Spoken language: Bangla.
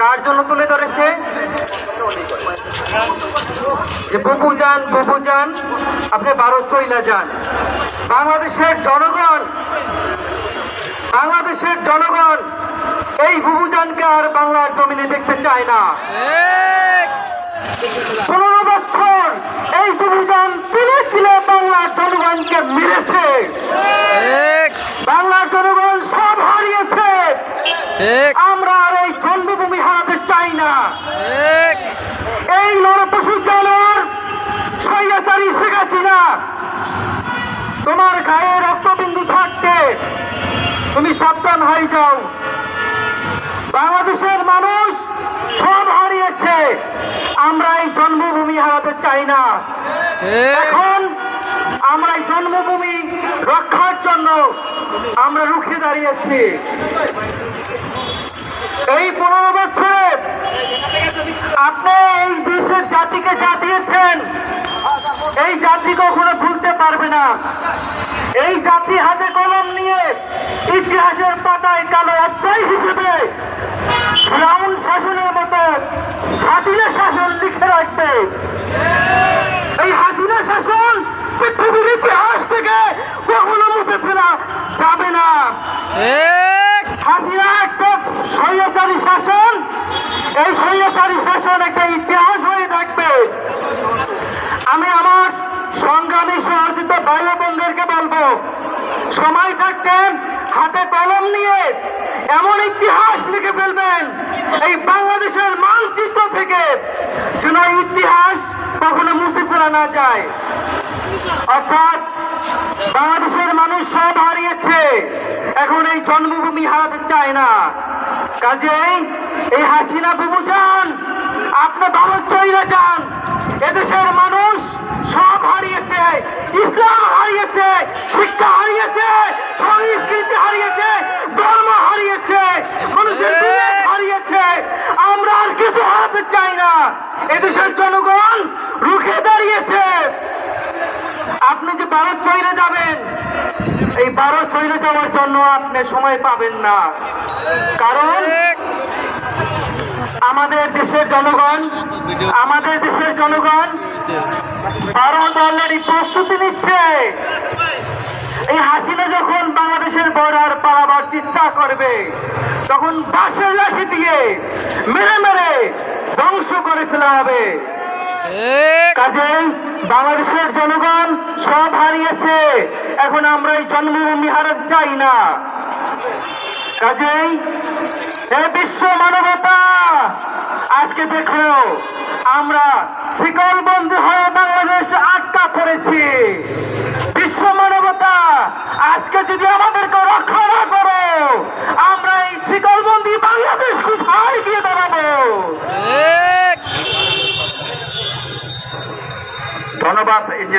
কার জন্য তুলে ধরেছে? যে বুবু যান আপনি ভারত চইলা যান। বাংলাদেশের জনগণ এই বুবু জানকে আর বাংলার জমিনে দেখতে চায় না। 15 বছর এই বুবু জান তিলে তিলে বাংলার জনগণকে মেরেছে। বাংলার জনগণ সব হারিয়েছে। আমরা আর এই জন্মভূমি হারাতে চাই না। এই নরপশু জানোয়ার স্বৈরাচারী শেখ হাসিনা, তোমার গায়ে রক্তবিন্দু থাকতে তুমি সাবধান হয়ে যাও। বাংলাদেশের মানুষ সব হারিয়েছে, আমরা এই জন্মভূমি হারাতে চাই না। এখন আমরা এই জন্মভূমি রক্ষার জন্য আমরা রুখে দাঁড়িয়েছি। এই 15 বছরে আপনি এই দেশের জাতিকে যা দিয়েছেন, এই জাতি কখনো ভুলতে পারবে না। এই জাতি হাতে কলম নিয়ে ইতিহাসের পাতায় কালো অধ্যায় হিসেবে ফিরআউন শাসনের মতো হাসিনা শাসন লিখে রাখবে। এই হাসিনা শাসন পৃথিবীর ইতিহাস থেকে কখনো মুছে ফেলা যাবে না। হাসিনা একটা স্বৈরাচারী শাসন, এই স্বৈরাচারী শাসন একটা ইতিহাস হয়ে থাকবে। আমি আমার সংগ্রামী সহযোগিতা ভাই বোনদেরকে বলবো, সময় থাকতেন হাতে কলম নিয়ে এমন ইতিহাস লিখে ফেলবেন এই বাংলাদেশের মানচিত্র থেকে, যেন ইতিহাস কখনো মুছে ফেলা না যায়। অর্থাৎ বাংলাদেশের মানুষ সব হারিয়েছে, এখন এই জন্মভূমি হারাতে চায় না। কাজেই এই হাসিনা বুবু যান, আপনি ভারত চলে যান। এদেশের মানুষ সব হারিয়েছে, ইসলাম হারিয়েছে, শিক্ষা হারিয়েছে, সংস্কৃতি হারিয়েছে, ধর্ম হারিয়েছে, মানুষের বিবেক হারিয়েছে। আমরা আর কিছু হারাতে চাই না। এদেশের জনগণ রুখে দাঁড়িয়েছে। আপনি যে ভারত চলে যাবেন, এই ভারত চলে যাওয়ার জন্য আপনি সময় পাবেন না। কারণ আমাদের দেশের জনগণ ভারত অলরেডি প্রস্তুতি নিচ্ছে। এই হাসিনা যখন বাংলাদেশের বর্ডার পালাবার চেষ্টা করবে, তখন বাঁশের লাঠি দিয়ে মেরে মেরে ধ্বংস করে ফেলা হবে। কাজেই বাংলাদেশের জনগণ সব হারিয়েছে, এখন আমরা এই জন্মভূমি হারাতে চাই না। কাজেই বিশ্ব মানবতা, আজকে দেখো আমরা শিকলবন্দি হয়ে বাংলাদেশ আটকা পড়েছি। বিশ্ব মানবতা, আজকে যদি আমাদেরকে রক্ষা না করো, আমরা এই শিকলবন্দি বাংলাদেশ কোথায় গিয়ে দাঁড়াবো? ধন্যবাদ।